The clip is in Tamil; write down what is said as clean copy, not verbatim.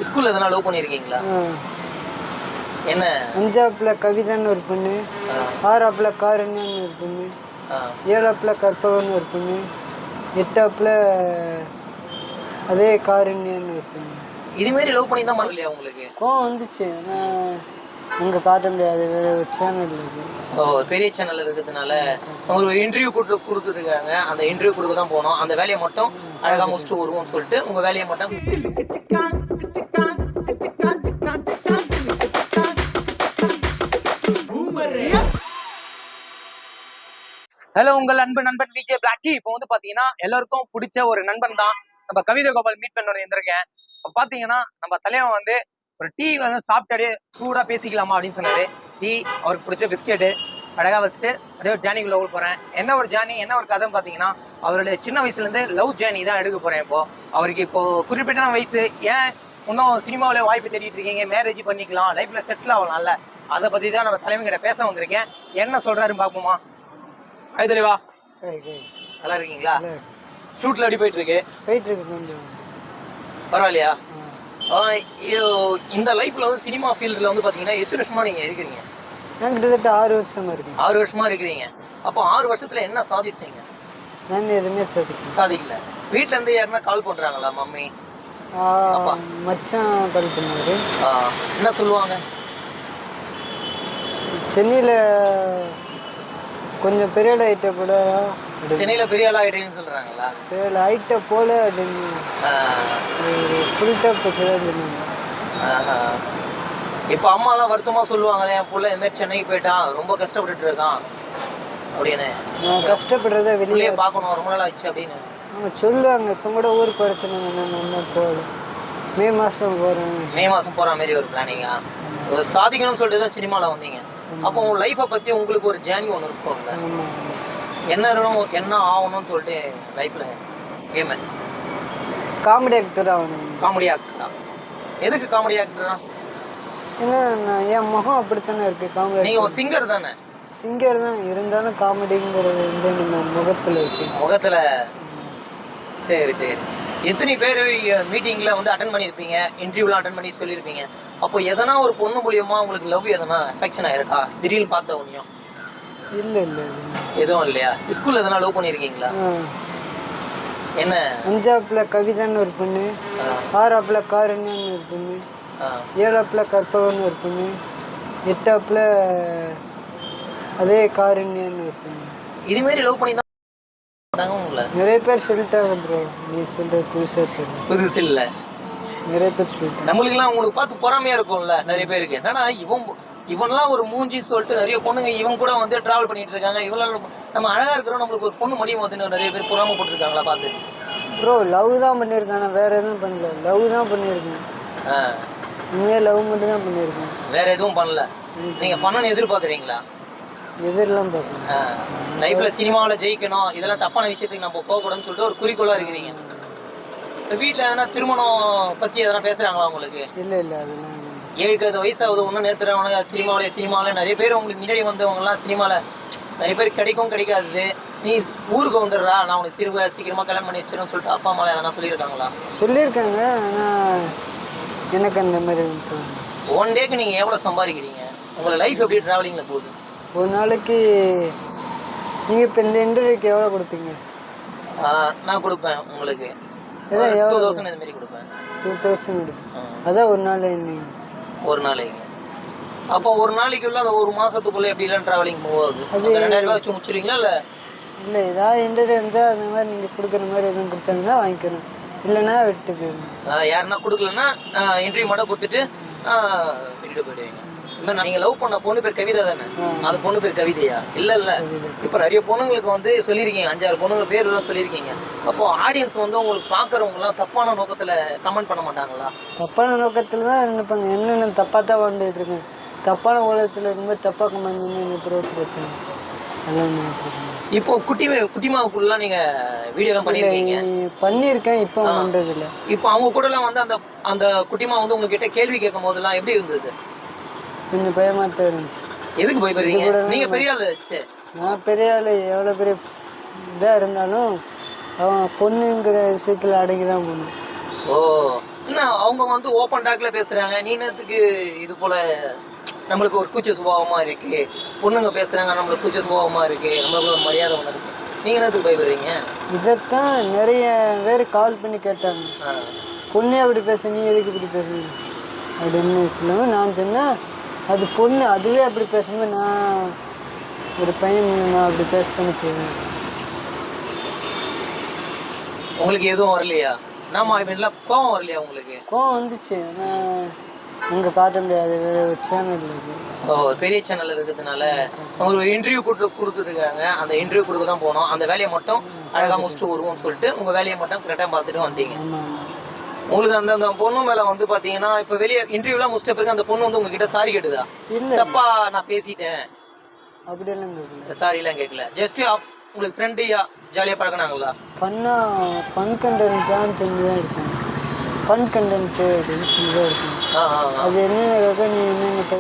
ஸ்கூல்ல எதனா லவ் பண்ணிருக்கீங்களா? என்ன? 5ஆப்ல கவிதான்னு ஒரு பொண்ணு, 6ஆப்ல காரண்யன்னு ஒரு பொண்ணு, 7ஆப்ல கற்பகன்னு ஒரு பொண்ணு, 8ஆப்ல அதே காரண்யன்னு ஒரு பொண்ணு. இது மாதிரி லவ் பண்ணி தான் பண்ணலையா உங்களுக்கு? கோவம் வந்துச்சு. அங்கே காட்ட முடியாது, வேற ஒரு சேனல் இருக்கு. ஓ, பெரிய சேனல் இருக்கிறதுனால உங்களுக்கு இன்டர்வியூ கொடுத்துருக்காங்க. அந்த இன்டர்வியூ கொடுக்க தான் போனோம். அந்த வேலையை மட்டும் அழகா முடிச்சுட்டு வருவோம்னு சொல்லிட்டு உங்க வேலையை மட்டும். ஹலோ, உங்கள் அன்பு நண்பன் விஜய் பிளாக்கி. இப்போ வந்து பாத்தீங்கன்னா எல்லாருக்கும் பிடிச்ச ஒரு நண்பன் தான் நம்ம கவிதை கோபால் மீட் பண்ண இருந்திருக்கேன். இப்போ பாத்தீங்கன்னா நம்ம தலைவன் வந்து ஒரு டீ வந்து சாப்பிட்டாலே சூடா பேசிக்கலாமா அப்படின்னு சொன்னாரு. டீ, அவருக்கு பிடிச்ச பிஸ்கெட்டு அழகா வச்சுட்டு அப்படியே ஒரு ஜேர்னிக்குள்ள ஓட போறேன். என்ன ஒரு ஜேர்னி, என்ன ஒரு கதைன்னு பாத்தீங்கன்னா அவருடைய சின்ன வயசுல இருந்து லவ் ஜேர்னி தான் எடுக்க போறேன். இப்போ அவருக்கு இப்போ குறிப்பிட்ட வயசு, ஏன் இன்னும் சினிமாவில வாய்ப்பு தேடிட்டு இருக்கீங்க, மேரேஜ் பண்ணிக்கலாம், லைஃப்ல செட்டில் ஆகலாம்ல, அதை பத்தி தான் நம்ம தலைவன் கிட்ட பேச வந்திருக்கேன். என்ன சொல்றாருன்னு பாப்போமா? அது தெளிவா நல்லா இருக்கீங்களா? ஷூட்ல எப்படி போயிட்டு இருக்கு? கொஞ்சம் பரவாயில்லையா? இந்த லைஃப்ல வந்து சினிமா ஃபீல்டுல வந்து பாத்தீங்கன்னா எத்தனை வருஷமா நீங்க இருக்கிறீங்க? நான் கிட்டத்தட்ட 6 வருஷமா இருக்கேன். 6 வருஷமா இருக்கிறீங்க. அப்போ 6 வருஷத்துல என்ன சாதிச்சீங்க? நான் எதுவுமே சாதிக்கல. வீட்டுல இருந்து யாருன்னா கால் பண்றாங்களா? மம்மி, மச்சான் கால் பண்ணாரு. என்ன சொல்லுவாங்க? சென்னையில கொஞ்சம் பெரிய ஆள் ஆயிட்ட போல. சென்னையில பெரிய ஆள் ஆயிட்டேன்னு சொல்றாங்களா? பெரிய ஆள் ஆயிட்ட போல அப்படின்னு ஃபுல் டாப் சொன்னாங்க. இப்போ அம்மா எல்லாம் வருத்தமா சொல்லுவாங்களே, என் புள்ள இந்த மாதிரி சென்னைக்கு போயிட்டான், ரொம்ப கஷ்டப்பட்டுட்டு இருக்கான் அப்படின்னு. கஷ்டப்படுறத வெளியே பார்க்கணும், ரொம்ப நாள் ஆச்சு அப்படின்னு அவங்க சொல்லுவாங்க. இப்போ கூட ஊருக்கு வர சொன்னாங்க. போகல, மே மாதம் போகிறேன். மே மாதம் போகிற மாதிரி ஒரு பிளானிங்கா? சாதிக்கணும்னு சொல்லிட்டு தான் சினிமாவில் வந்தீங்க. அப்போ உங்க லைஃப்பை பற்றி உங்களுக்கு ஒரு ஜேர்னி ஒன்று இருக்கும்ல, என்ன இருக்கணும், என்ன ஆகணும்னு சொல்லிட்டு லைஃப்ல ஏமே? காமெடி ஆக்டர் ஆகணும். காமெடி ஆக்டரா? எதுக்கு காமெடி ஆக்டரா? ஏன்னா என் முகம் அப்படித்தானே இருக்கு. காமெடி. நீங்க ஒரு சிங்கர் தானே? சிங்கர் தான் இருந்தாலும் காமெடிங்கிறது வந்து நம்ம முகத்துல இருக்கு. முகத்துல. சரி சரி. எத்தனை பேர் மீட்டிங்ல வந்து அட்டன் பண்ணியிருப்பீங்க, இன்டர்வியூலாம் அட்டன் பண்ணி சொல்லியிருப்பீங்க. அப்போ எதனா ஒரு பொண்ணு மூலியமா உங்களுக்கு லவ் எதனா அஃபெக்ஷன் ஆயிருக்கா திடீர்னு பார்த்த உடனேயும்? இல்லை எதுவும் இல்லையா? ஸ்கூல்ல எதனா லவ் பண்ணியிருக்கீங்களா? என்ன? 5ஆப்ல கவிதான்னு ஒரு பொண்ணு, 6ஆப்ல காரண்யன்னு ஒரு பொண்ணு, 7ஆப்ல கற்பகன்னு ஒரு பொண்ணு, 8ஆப்ல அதே காரண்யன்னு ஒரு பொண்ணு. இது மாதிரி லவ் பண்ணி தான் உங்களை நிறைய பேர் சொல்லிட்டாங்க ப்ரோ. நீ சொல்ற புதுசா தெரியும். புதுசு இல்லை, நிறைய பேர் சொல்லிட்டாங்க. நம்மளுக்குலாம் உங்களுக்கு பார்த்து பொறாமையா இருக்கும்ல நிறைய பேருக்கு. என்னன்னா இவன்லாம் ஒரு மூஞ்சி சொல்லிட்டு நிறைய பொண்ணுங்க இவன் கூட வந்து டிராவல் பண்ணிட்டு இருக்காங்க. இவங்களால நம்ம அழகா இருக்கிறோம், நம்மளுக்கு ஒரு பொண்ணு முடியும் போதுன்னு நிறைய பேர் பொறாம போட்டுருக்காங்களா பார்த்து? ப்ரோ லவ் தான் பண்ணியிருக்கேன், நான் வேற எதுவும் பண்ணல. லவ் தான் பண்ணியிருக்கேன். உண்மையாக லவ் மட்டும் தான் பண்ணியிருக்கேன், வேற எதுவும் பண்ணல. நீங்க பண்ணணும்னு எதிர்பார்க்குறீங்களா? எதிரெல்லாம் பார்க்கணும். லைஃப்ல சினிமாவில் ஜெயிக்கணும், இதெல்லாம் தப்பான விஷயத்துக்கு நம்ம போகக்கூடாதுன்னு சொல்லிட்டு ஒரு குறிக்கோளா இருக்கிறீங்க. வீட்டில் எதனா திருமணம் பத்தி எதனா பேசுறாங்களா உங்களுக்கு? இல்லை அதெல்லாம் 7 வயசாகுது, ஒன்றும் நேர்த்துறவங்க சினிமாவில் நிறைய பேர் உங்களுக்கு முன்னாடி வந்தவங்கலாம் சினிமாவில் நிறைய பேர் கிடைக்காது. நீ ஊருக்கு வந்துடுறா, நான் உனக்கு சீக்கிரமா கல்யாணம் பண்ணி வச்சிருன்னு சொல்லிட்டு அப்பா அம்மா எதனா சொல்லியிருக்காங்களா? சொல்லியிருக்காங்க. ஆனால் எனக்கு அந்த மாதிரி ஒன் டேக்கு நீங்கள் எவ்வளோ சம்பாதிக்கிறீங்க? உங்களை லைஃப் எப்படி ட்ராவலிங்ல போகுது? ஒரு நாளைக்கு நீங்கள் இப்போ இந்த இன்டர்வியூக்கு எவ்வளோ கொடுப்பீங்க? நான் கொடுப்பேன் உங்களுக்கு 2000 இந்த மாதிரி கொடுப்பேன். 2000 கொடுப்பேன். அதான் ஒரு நாள் ஒரு நாளைக்கு. அப்போ ஒரு நாளைக்குள்ள அந்த ஒரு மாசத்துக்குள்ள எப்படிலாம் டிராவலிங் போகுது? 2000 ரூபாய் வச்சு முடிச்சிருவீங்களா? இல்லை ஏதாவது இன்டர்வியூ இருந்தால் அந்த மாதிரி நீங்கள் கொடுக்குற மாதிரி எதுவும் கொடுத்தாங்கன்னா வாங்கிக்கணும், இல்லைன்னா விட்டு போயிடணும். யாருன்னா கொடுக்கலன்னா இன்டர்வியூ மட்டும் கொடுத்துட்டு விட்டுட்டு போயிடுவீங்க. நீங்க லவ் பண்ண பொண்ணு பேர் கவிதா தானே? அது பொண்ணு பேர் கவிதையா? இல்ல இப்ப நிறைய பொண்ணுங்களுக்கு வந்து சொல்லியிருக்கீங்க, 5-6 பொண்ணுங்க பேர் எல்லாம் சொல்லியிருக்கீங்க. அப்போ ஆடியன்ஸ் வந்து உங்களுக்கு பாக்குறவங்க எல்லாம் தப்பான நோக்கத்துல கமெண்ட் பண்ண மாட்டாங்களா? தப்பான நோக்கத்துல தான் நினைப்பாங்க. என்னென்ன தப்பா தான் வந்துட்டு இருக்கேன், தப்பான உலகத்துல ரொம்ப தப்பா கமெண்ட் பண்ணி இப்போ குட்டிமாவுக்குலாம் நீங்க வீடியோ எல்லாம் பண்ணியிருக்கேன். இப்போ பண்றது இல்லை. இப்போ அவங்க கூட எல்லாம் வந்து அந்த குட்டிமா வந்து உங்ககிட்ட கேள்வி கேட்கும் போதெல்லாம் எப்படி இருந்தது? கொஞ்சம் பயமா தான் இருந்துச்சு. எதுக்கு பயப்படுறீங்க? நீங்க பெரிய ஆளு. நான் பெரிய ஆளு, எவ்வளோ பெரிய இதாக இருந்தாலும் அவன் பொண்ணுங்கிற விஷயத்தில் அடங்கி தான் போகணும். ஓ, என்ன அவங்க வந்து ஓப்பன் டாக்ல பேசுறாங்க, நீ என்னத்துக்கு இது போல நம்மளுக்கு ஒரு கூச்ச சுபாவமா இருக்கு, பொண்ணுங்க பேசுறாங்க நம்மளுக்கு கூச்ச சுபாவமா இருக்கு, நம்மளுக்கு ஒரு மரியாதை ஒன்று இருக்கு, நீங்க என்னத்துக்கு பயப்படுறீங்க? இதைத்தான் நிறைய பேர் கால் பண்ணி கேட்டாங்க, பொண்ணே அப்படி பேச நீ எதுக்கு இப்படி பேசுறீங்க அப்படின்னு சொல்லுவேன். நான் சொன்னேன் அது பொண்ணு அதுவே அப்படி பேசும்போது நான் ஒரு பையன் நான் அப்படி பேசத்தானே செய்வேன். உங்களுக்கு எதுவும் வரலையா? நாம இல்லை கோவம் வரலையா உங்களுக்கு? கோவம் வந்துச்சு, நான் அங்கே காட்ட முடியாது, வேறு ஒரு சேனல் இருக்குது. ஒரு பெரிய சேனல் இருக்கிறதுனால உங்களுக்கு இன்டர்வியூ கொடுத்துருக்காங்க, அந்த இன்டர்வியூ கொடுக்க தான் போனோம், அந்த வேலையை மட்டும் அழகாக முடிச்சுட்டு வருவோம்னு சொல்லிட்டு உங்கள் வேலையை மட்டும் கரெக்டாக பார்த்துட்டு வந்துட்டீங்க. உங்களுக்கு அந்த பொண்ணு மேலே வந்து பார்த்தீங்கன்னா இப்போ வெளியே இன்டர்வியூலாம் முடிச்சிட்ட பிறகு அந்த பொண்ணு வந்து உங்ககிட்ட சாரி கேட்டுதா? இல்லை, தப்பா நான் பேசிட்டேன் அப்படியெல்லாம் கேட்கல, சாரிலாம் கேட்கல, ஜஸ்ட் உங்களுக்கு ஃப்ரெண்டு ஜாலியாக பழகினாங்களா? ஃபன் கண்டென்ட் தான் சொல்லி தான் இருக்கேன், ஃபன் கண்டென்ட் அப்படின்னு சொல்லி தான் இருக்கேன். அது என்னென்ன நீ